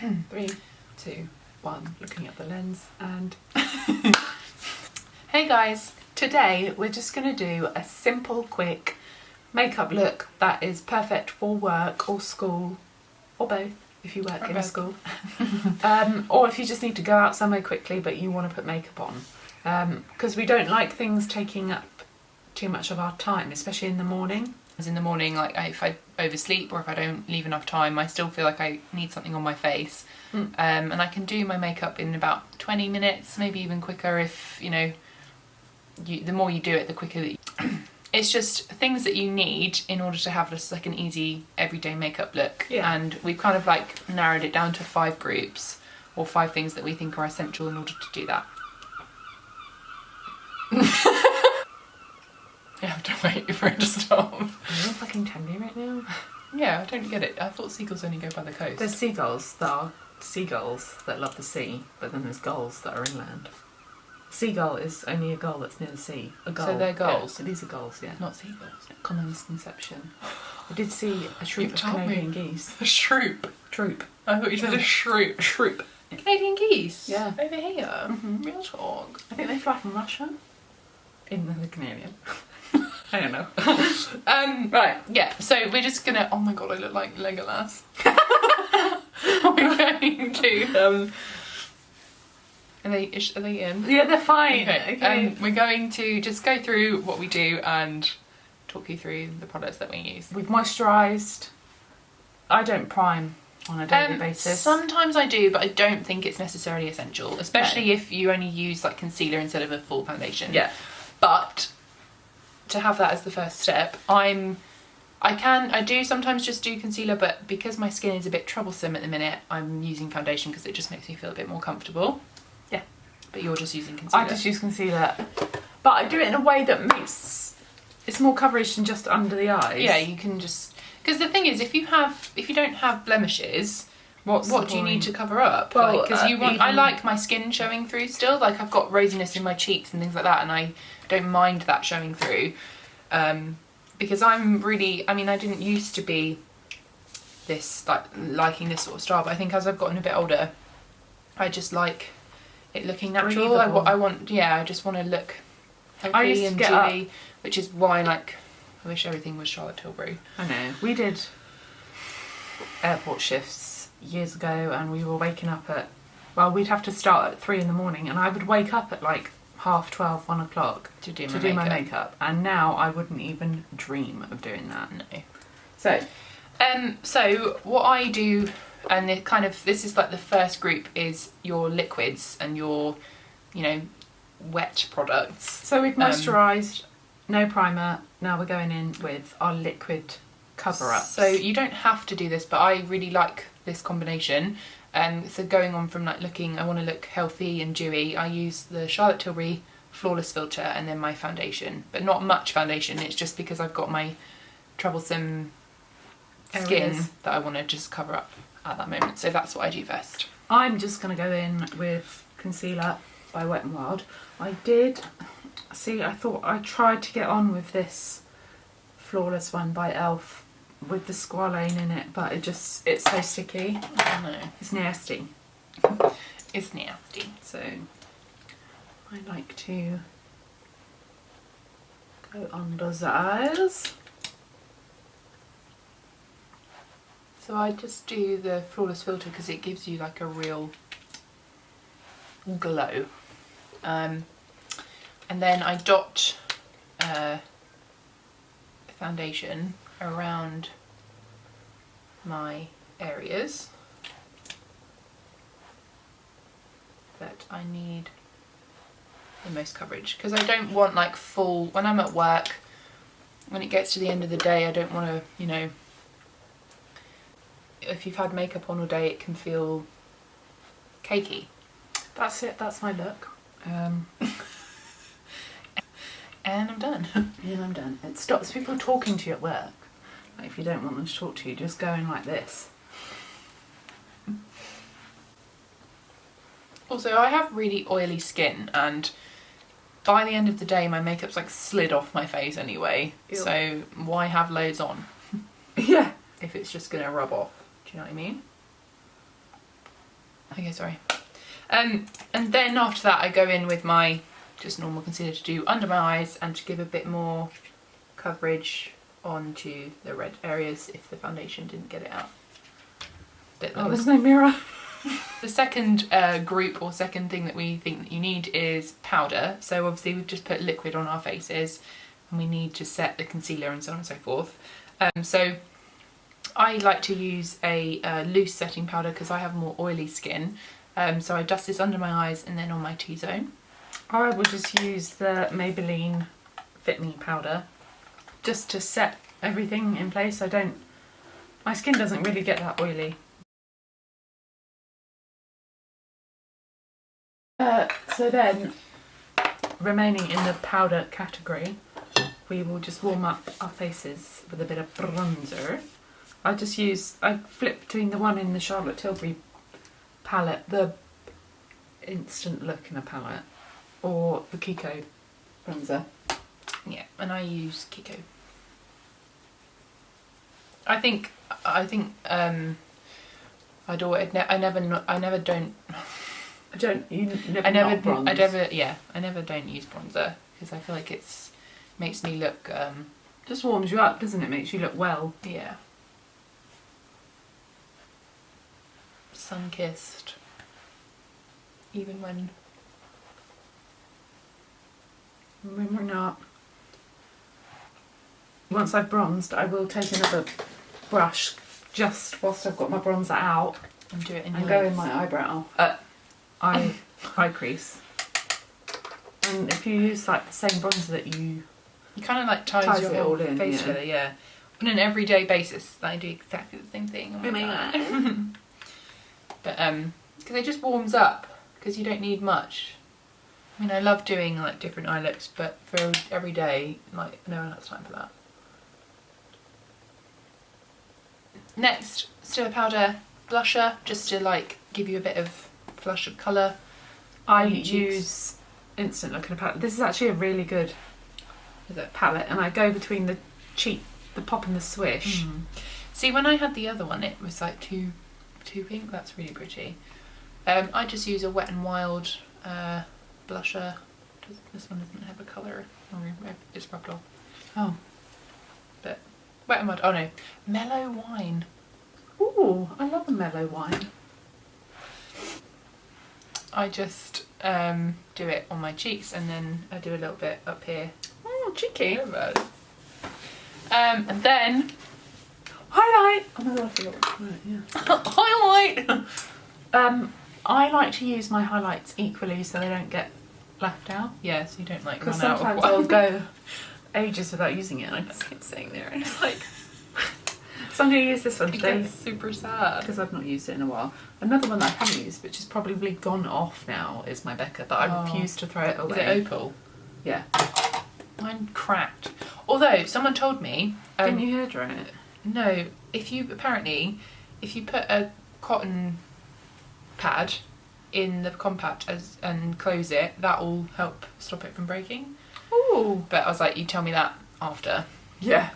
3, 2, 1, looking at the lens and... Hey guys! Today we're just going to do a simple, quick makeup look that is perfect for work or school, or both if you work in a school. Or if you just need to go out somewhere quickly but you want to put makeup on. Because we don't like things taking up too much of our time, especially in the morning. As in the morning, like if I oversleep or if I don't leave enough time, I still feel like I need something on my face. And I can do my makeup in about 20 minutes, maybe even quicker if, you know, the more you do it, the quicker it's just things that you need in order to have just like an easy everyday makeup look. Yeah. And we've kind of like narrowed it down to 5 groups or 5 things that we think are essential in order to do that. You have to wait for it to stop. Are you fucking tell me right now? Yeah, I don't get it. I thought seagulls only go by the coast. There's seagulls that are seagulls that love the sea, but then there's gulls that are inland. Seagull is only a gull that's near the sea. A gull. So they're gulls? Yeah, these are gulls, yeah. Not seagulls. Common misconception. I did see a troop You of told me. Canadian geese. A shroop. Troop. I thought you said a shroop. Shroop. Canadian geese? Yeah. Over here? Real talk. I think they fly from Russia. In the Canadian. I don't know. Right, yeah, so we're just gonna... Oh my god, I look like Legolas. We're going to... Are they in? Yeah, they're fine. Okay. We're going to just go through what we do and talk you through the products that we use. We've moisturised. I don't prime on a daily basis. Sometimes I do, but I don't think it's necessarily essential, especially if you only use like concealer instead of a full foundation. Yeah. But to have that as the first step, I do sometimes just do concealer, but because my skin is a bit troublesome at the minute, I'm using foundation because it just makes me feel a bit more comfortable. Yeah. But you're just using concealer. I just use concealer. But I do it in a way that makes... It's more coverage than just under the eyes. Yeah, you can just... Because the thing is, if you don't have blemishes, what do you need to cover up? Well, because I like my skin showing through still. Like I've got rosiness in my cheeks and things like that, and I don't mind that showing through. Because I'm really, I mean, I didn't used to be this liking this sort of style, but I think as I've gotten a bit older, I just like it looking natural. I just want to look healthy and dewy, which is why I wish everything was Charlotte Tilbury. I know. We did airport shifts years ago and we were waking up at... Well, we'd have to start at 3 in the morning and I would wake up at like 12:30, 1 o'clock to do my makeup. And now I wouldn't even dream of doing that. No. So what I do, and this is like the first group, is your liquids and your, you know, wet products. So we've moisturised, no primer. Now we're going in with our liquid cover-ups. So you don't have to do this, but I really like this combination. So going on from I want to look healthy and dewy, I use the Charlotte Tilbury Flawless Filter and then my foundation. But not much foundation, it's just because I've got my troublesome skin that I want to just cover up at that moment. So that's what I do first. I'm just going to go in with concealer by Wet n Wild. I thought I tried to get on with this Flawless one by ELF with the squalane in it, but it's so sticky. I know. It's nasty. It's nasty. So I like to go under the eyes. So I just do the Flawless Filter because it gives you like a real glow. And then I dot foundation around my areas that I need the most coverage, because I don't want like full, when I'm at work, when it gets to the end of the day, I don't want to, you know, if you've had makeup on all day it can feel cakey. That's it, that's my look. And I'm done. And I'm done. It stops people talking to you at work. Like if you don't want them to talk to you, just go in like this. Also, I have really oily skin, and by the end of the day my makeup's like slid off my face anyway. Ew. So why have loads on? Yeah. If it's just gonna rub off. Do you know what I mean? Okay, sorry. And then after that I go in with my just normal concealer to do under my eyes and to give a bit more coverage onto the red areas if the foundation didn't get it out. Oh, there's no mirror. The second group or second thing that we think that you need is powder. So obviously we've just put liquid on our faces and we need to set the concealer and so on and so forth. So I like to use a loose setting powder because I have more oily skin. So I dust this under my eyes and then on my T-zone. Or I will just use the Maybelline Fit Me powder just to set everything in place. My skin doesn't really get that oily. So then, remaining in the powder category, we will just warm up our faces with a bit of bronzer. I flip between the one in the Charlotte Tilbury palette, the Instant Look in a palette, or the Kiko bronzer. Yeah, and I use Kiko. I never don't use bronzer because I feel like makes me look just warms you up, doesn't it? Makes you look well. Yeah. Sun-kissed. Even when we're not. Once I've bronzed, I will take another brush just whilst I've got my bronzer out and do it in and go in my eyebrow, eye crease. And if you use like the same bronzer that you kind of like ties your whole face together, yeah. On an everyday basis, I do exactly the same thing. Oh my God. But because it just warms up because you don't need much. I mean, I love doing like different eye looks, but for every day, like no one has time for that. Next, still a powder blusher, just to like give you a bit of flush of colour. I use Instant Look in a palette. This is actually a really good palette, and I go between the cheek, the pop and the swish. See, when I had the other one, it was like too pink. That's really pretty. I just use a Wet n Wild blusher. This one doesn't have a colour. It's rubbed off. Oh. But Wet n Wild. Oh no, Mellow Wine. Ooh, I love a mellow wine. I just do it on my cheeks and then I do a little bit up here. Oh, cheeky. And then highlight. Oh my God, I forgot. Right, yeah. highlight. I like to use my highlights equally so they don't get left out. Yeah, so you don't like run out of sometimes I'll go ages without using it and I just keep sitting there and it's like so I'm going to use this one today. It's super sad because I've not used it in a while. Another one that I haven't used, which has probably gone off now, is my Becca, but I refuse to throw it away. Is it opal? Yeah. Mine cracked. Although someone told me, didn't you hair dry it? No. If you put a cotton pad in the compact and close it, that will help stop it from breaking. Ooh. But I was like, you tell me that after. Yeah.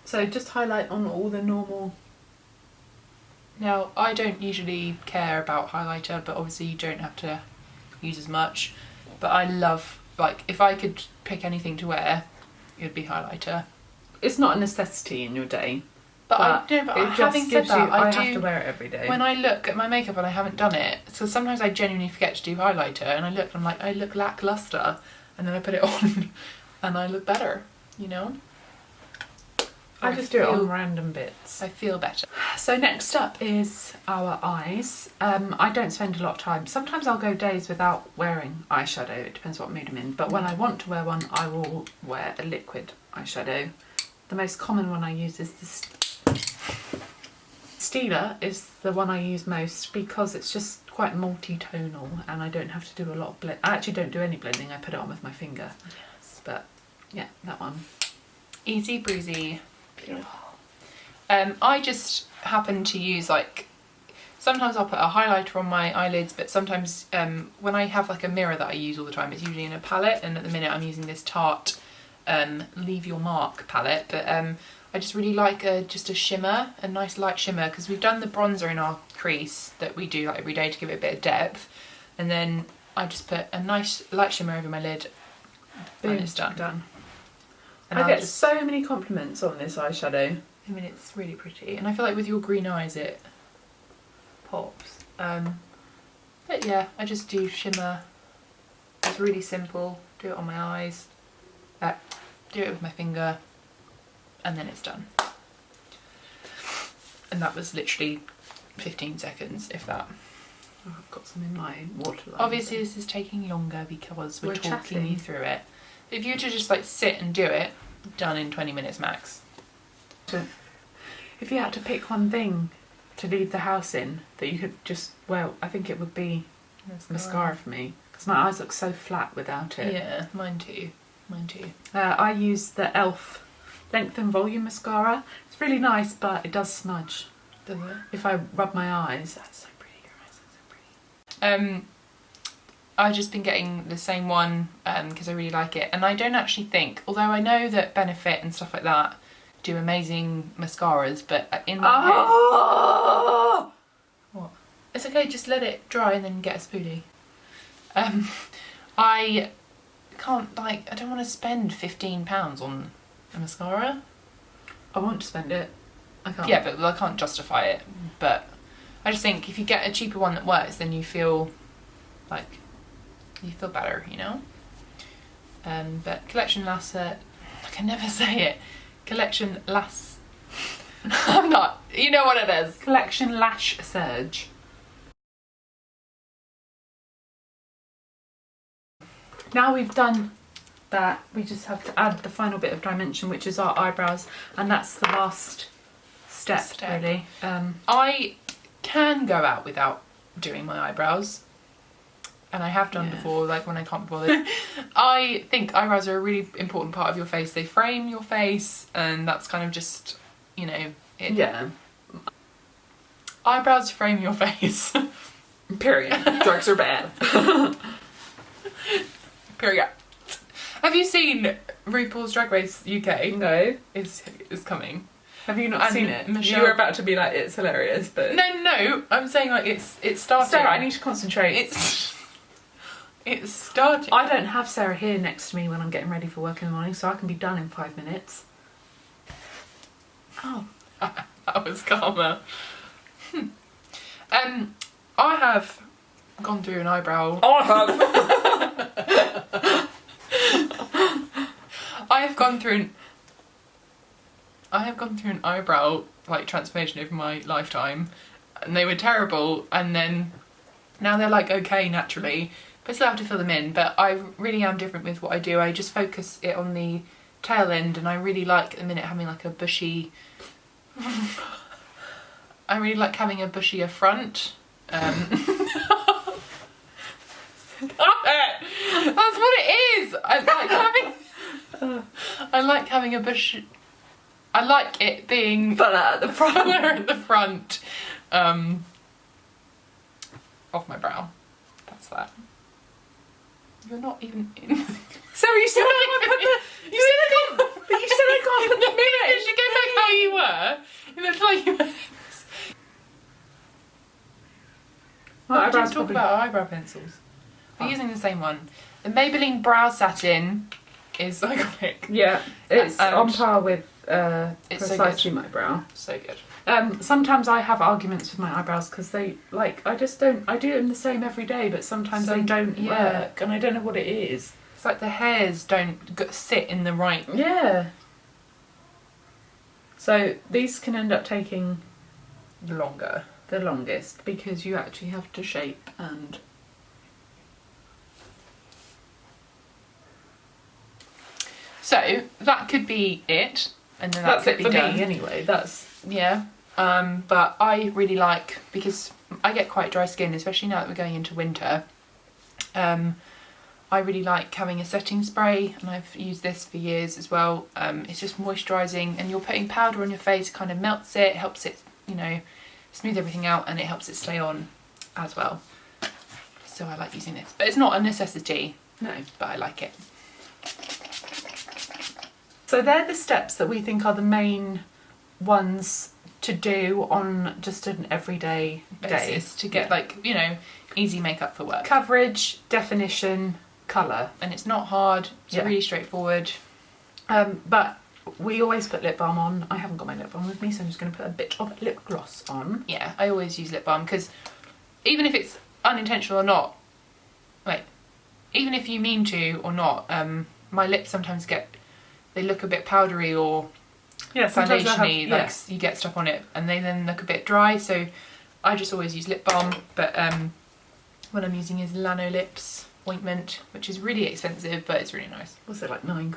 So just highlight on all the normal. Now, I don't usually care about highlighter, but obviously you don't have to use as much. But I love, like, if I could pick anything to wear, it would be highlighter. It's not a necessity in your day. But having said that, I have to wear it every day. When I look at my makeup and I haven't done it, so sometimes I genuinely forget to do highlighter, and I look and I'm like, I look lackluster, and then I put it on, and I look better, you know? I just do it on random bits. I feel better. So next up is our eyes. I don't spend a lot of time. Sometimes I'll go days without wearing eyeshadow. It depends what mood I'm in. But when I want to wear one, I will wear a liquid eyeshadow. The most common one I use is this. Steeler is the one I use most because it's just quite multi-tonal and I don't have to do a lot of blend. I actually don't do any blending. I put it on with my finger. Yes. But yeah, that one. Easy breezy. Beautiful. I just happen to use, like, sometimes I'll put a highlighter on my eyelids, but sometimes when I have like a mirror that I use all the time, it's usually in a palette, and at the minute I'm using this Tarte Leave Your Mark palette, but I just really like just a shimmer, a nice light shimmer, because we've done the bronzer in our crease that we do like every day to give it a bit of depth, and then I just put a nice light shimmer over my lid. Boom, and it's done. And I get so many compliments on this eyeshadow. I mean, it's really pretty, and I feel like with your green eyes it pops. But yeah, I just do shimmer. It's really simple. Do it on my eyes. Do it with my finger, and then it's done. And that was literally 15 seconds, if that. Oh, I've got some in my waterline. Obviously, this is taking longer because we're talking chatting you through it. If you were to just like sit and do it, done in 20 minutes max. If you had to pick one thing to leave the house in that you could just, well, I think it would be mascara for me, because my eyes look so flat without it. Yeah, mine too. I use the e.l.f. Length and Volume Mascara. It's really nice, but it does smudge. Does it? If I rub my eyes. That's so pretty. Your eyes are so pretty. I've just been getting the same one because I really like it, and I don't actually think, although I know that Benefit and stuff like that do amazing mascaras, but in my head, what? It's okay. Just let it dry and then get a spoolie. I can't, like, I don't want to spend £15 on a mascara. I want to spend it. I can't. Yeah, but I can't justify it. But I just think if you get a cheaper one that works, then you feel like you feel better, you know. But Collection Lash, I can never say it. Collection Lash. I'm not. You know what it is. Collection Lash Surge. Now we've done that, we just have to add the final bit of dimension, which is our eyebrows, and that's the last step. Really. I can go out without doing my eyebrows, and I have done before, like when I can't be bothered. I think eyebrows are a really important part of your face. They frame your face, and that's kind of just, you know, it. Yeah. Eyebrows frame your face. Period. Drugs are bad. Period. Have you seen RuPaul's Drag Race UK? No. It's coming. Have you not seen it? Michelle... You were about to be like, it's hilarious, but... No, I'm saying like it's starting. Sarah, I need to concentrate. It's starting. I don't have Sarah here next to me when I'm getting ready for work in the morning, so I can be done in 5 minutes. Oh. That was karma. I have gone through an eyebrow. I have. I have gone through an eyebrow like transformation over my lifetime, and they were terrible, and then now they're like okay naturally, but I still have to fill them in. But I really am different with what I do. I just focus it on the tail end, and I really like at the minute having like a bushy I really like having a bushier front. Stop it! That's what it is! I like having a bush. I like it being fuller at the front. Fuller at the front of my brow. That's that. You're not even in. Sarah, you said I can't put the. You said I can't. But you said I can't put the mirror. You should go back how you were. It looks like you were. Well, we didn't talk about eyebrow pencils. We're using the same one. The Maybelline Brow Satin is iconic. Yeah, it's And on par with it's so Precisely good. My Brow. So good. Sometimes I have arguments with my eyebrows because they, like, I just don't, I do them the same every day, but sometimes they don't work, and I don't know what it is. It's like the hairs don't sit in the right... Yeah. So these can end up taking longer. The longest, because you actually have to shape and... So that could be it, and then that's that it could for be done. me anyway. That's yeah. But I really like, because I get quite dry skin, especially now that we're going into winter. I really like having a setting spray, and I've used this for years as well. It's just moisturising, and you're putting powder on your face, it kind of melts it, helps it, you know, smooth everything out, and it helps it stay on as well. So I like using this, but it's not a necessity. No, but I like it. So they're the steps that we think are the main ones to do on just an everyday basis to get like, you know, easy makeup for work. Coverage, definition, colour. And it's not hard, it's really straightforward. But we always put lip balm on. I haven't got my lip balm with me, so I'm just going to put a bit of lip gloss on. Yeah, I always use lip balm because even if it's unintentional or not, like, even if you mean to or not, my lips sometimes they look a bit powdery or foundation-y, like you get stuff on it and they then look a bit dry, so I just always use lip balm. But what I'm using is Lanolips ointment, which is really expensive but it's really nice. What's it, like £9?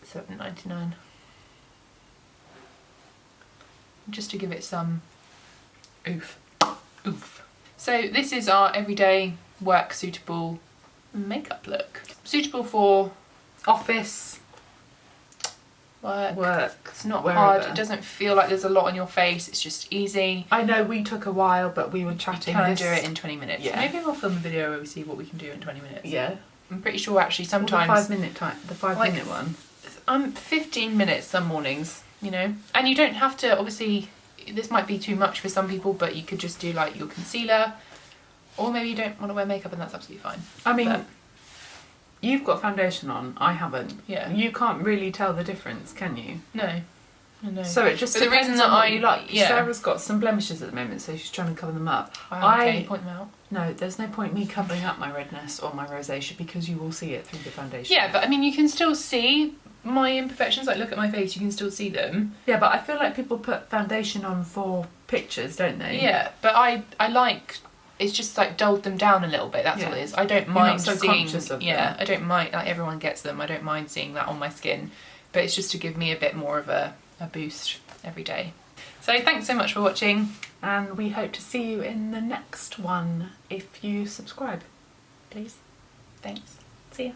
£7.99. Just to give it some oof. So this is our everyday work suitable makeup look. Suitable for office, work. It's not wherever. hard. It doesn't feel like there's a lot on your face. It's just easy. I know we took a while, but we were chatting. You can do it in 20 minutes. Yeah. Maybe we'll film a video where we see what we can do in 20 minutes. Yeah. I'm pretty sure actually sometimes... Well, the 5 minute one. I'm 15 minutes some mornings, you know. And you don't have to, obviously, this might be too much for some people, but you could just do like your concealer, or maybe you don't want to wear makeup and that's absolutely fine. I mean, you've got foundation on, I haven't. Yeah. You can't really tell the difference, can you? No. So it just depends the reason that on what you like. Yeah. Sarah's got some blemishes at the moment, so she's trying to cover them up. Can you point them out? No, there's no point me covering up my redness or my rosacea because you will see it through the foundation. Yeah, but I mean, you can still see my imperfections. Like, look at my face, you can still see them. Yeah, but I feel like people put foundation on for pictures, don't they? Yeah, but I like, it's just like dulled them down a little bit, that's all it is. I don't mind so seeing, conscious of yeah, them. I don't mind, like everyone gets them, I don't mind seeing that on my skin, but it's just to give me a bit more of a boost every day. So thanks so much for watching. And we hope to see you in the next one if you subscribe, please. Thanks. See ya.